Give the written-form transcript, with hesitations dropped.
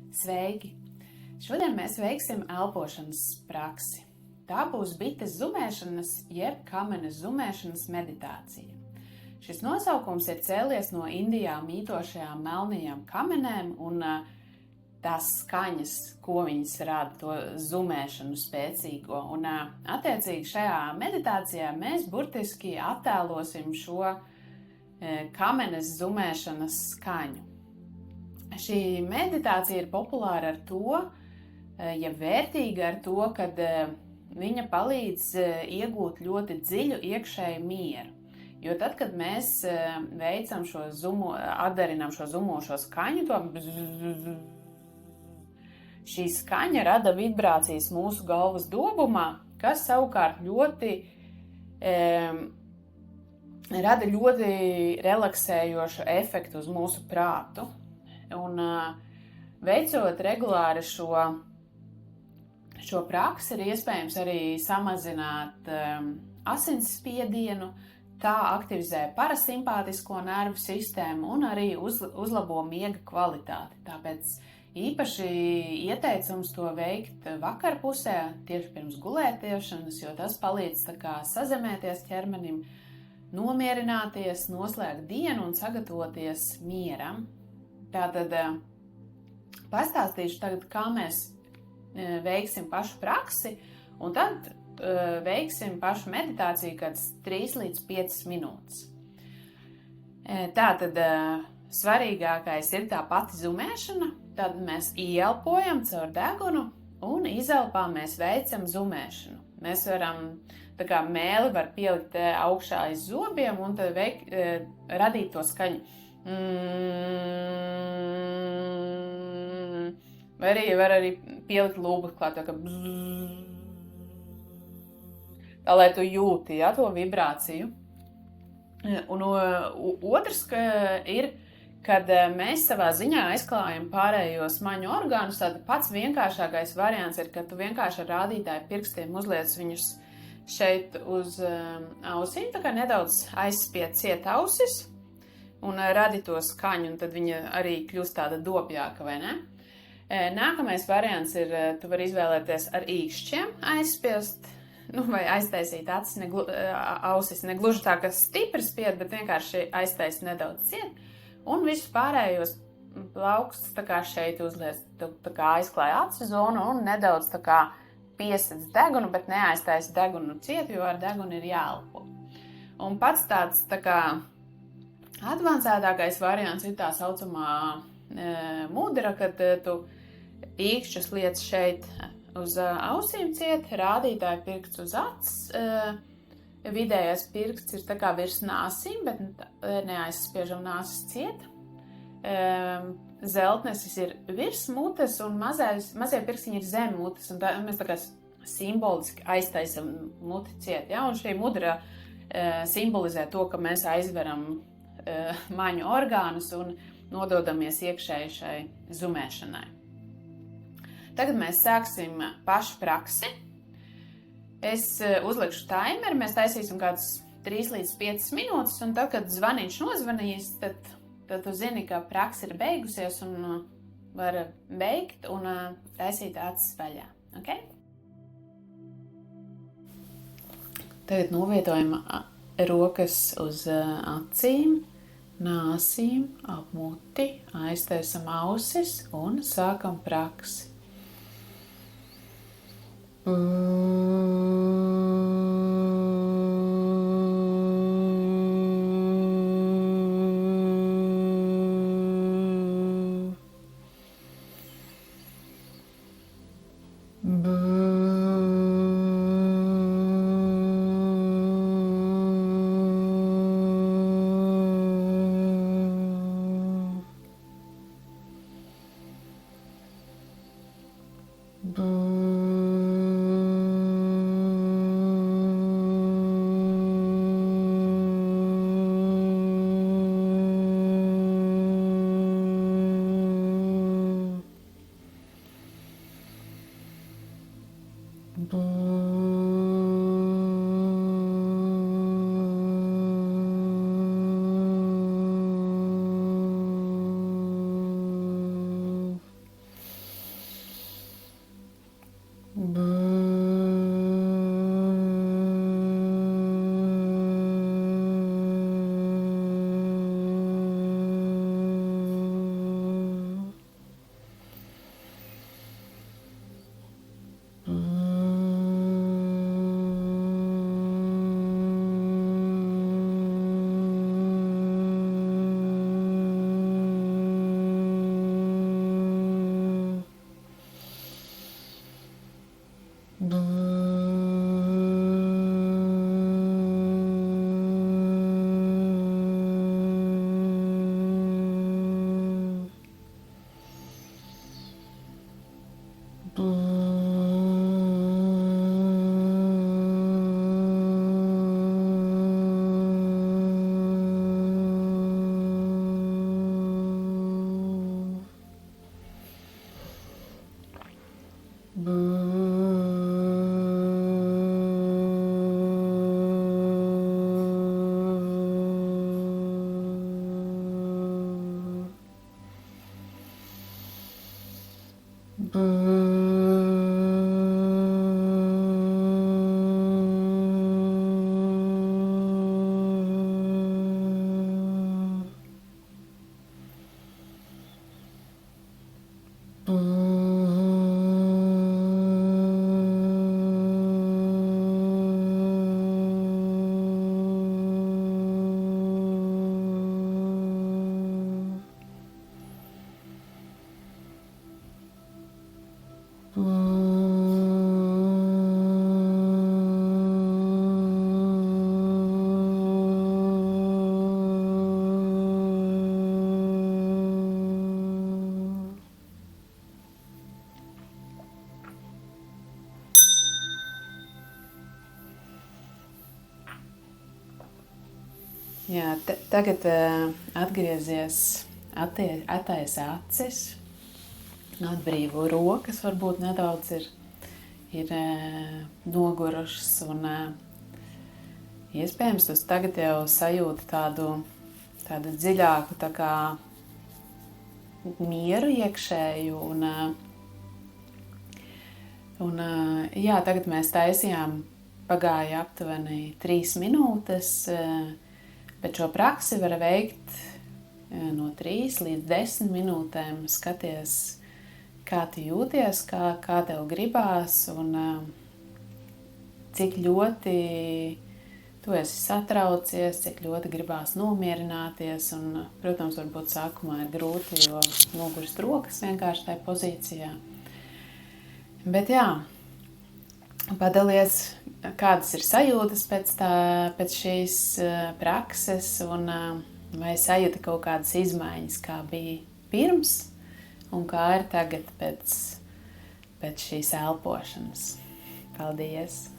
Sveiki! Šodien mēs veiksim elpošanas praksi. Tā būs bites zumēšanas jeb kamenes zumēšanas meditācija. Šis nosaukums ir cēlies no Indijā mītošajām melnajām kamenēm un tās skaņas, ko viņas rada, to zumēšanu spēcīgo. Un attiecīgi šajā meditācijā mēs burtiski attēlosim šo kamenes zumēšanas skaņu. Šī meditācija ir populāra ar to, ja vērtīga ar to, kad viņa palīdz iegūt ļoti dziļu iekšēju mieru. Jo tad, kad mēs veicam atdarinām šo zumošo skaņu, šī skaņa rada vibrācijas mūsu galvas dobumā, kas savukārt rada ļoti relaksējošu efektu uz mūsu prātu. Un veicot regulāri šo praksi, ir iespējams arī samazināt asinsspiedienu, tā aktivizē parasimpātisko nervu sistēmu un arī uzlabo miega kvalitāti. Tāpēc īpaši ieteicams to veikt vakarpusē, tieši pirms gulētiešanas, jo tas palīdz sazemēties ķermenim, nomierināties, noslēgt dienu un sagatavoties mieram. Tātad pastāstīšu tagad, kā mēs veiksim pašu praksi, un tad veiksim pašu meditāciju kāds 3 līdz 5 minūtes. Tātad svarīgākais ir tā pati zumēšana, tad mēs ieelpojam caur degunu un izelpā mēs veicam zumēšanu. Mēs varam, tā kā mēli var pielikt augšā aiz zobiem un tad radīt to skaņu. Vai arī var pielikt lūpas klāt, tā lai tu jūti to vibrāciju. Un otrs ir, kad mēs savā ziņā aizklājam pārējos maņu orgānus, tad pats vienkāršākais variants ir, ka tu vienkārši ar rādītāju pirkstiem uzliec viņus šeit uz ausīm, tā kā nedaudz aizspied ciet ausis un radi to skaņu, un tad viņa arī kļūst tāda dobjāka, vai ne? Nākamais variants ir, tu vari izvēlēties ar īkšķiem aizspiest, vai aiztaisīt ausis, negluži tā, ka stipri spied, bet vienkārši aiztaisīt nedaudz ciet, un visus pārējos plaukstus tā kā šeit uzliec, tā kā aizklāj acu zonu un nedaudz tā kā piesedz degunu, bet neaiztaisi degunu ciet, jo ar degunu ir jāelpo. Un pats tāds tā kā advancētākais variants ir tā saucamā mudra, kad tu īkšķus liec šeit uz ausīm ciet, rādītāja pirksts uz acs, vidējais pirksts ir tā kā virs nāsīm, bet neaizspiežam nāsis ciet. Zeltnesis ir virs mutes un mazie pirkstiņi ir zem mutes, un mēs tā kā simboliski aiztaisam muti ciet, ja? Un šī mudra simbolizē to, ka mēs aizveram maņu orgānus un nododamies iekšēji šai zumēšanai. Tagad mēs sāksim pašu praksi. Es uzlikšu taimeri, mēs taisīsim kādus 3 līdz 5 minūtes, un tad, kad zvaniņš nozvanīs, tad tu zini, ka praksa ir beigusies un var beigt un taisīt acis vaļā. Okay? Tagad novietojam rokas uz acīm, nāsīm, ap muti, aiztaisam ausis un sākam praksi. Jā, tagad atgriezies, attaisi acis, atbrīvo rokas, varbūt nedaudz ir nogurušas, un iespējams tas tagad jau sajūta tādu dziļāku tā kā mieru iekšēju, un jā, tagad mēs taisījām, pagāja aptuveni 3 minūtes, bet šo praksi var veikt no 3 līdz 10 minūtēm, skaties, kā tu jūties, kā tev gribās, un cik ļoti tu esi satraucies, cik ļoti gribās nomierināties, un, protams, varbūt sākumā ir grūti, jo nogurst rokas vienkārši tajā pozīcijā. Bet jā, padalies, kādas ir sajūtas pēc šīs prakses, un vai sajūta kaut kādas izmaiņas, kā bija pirms, un kā ir tagad pēc šīs elpošanas. Paldies!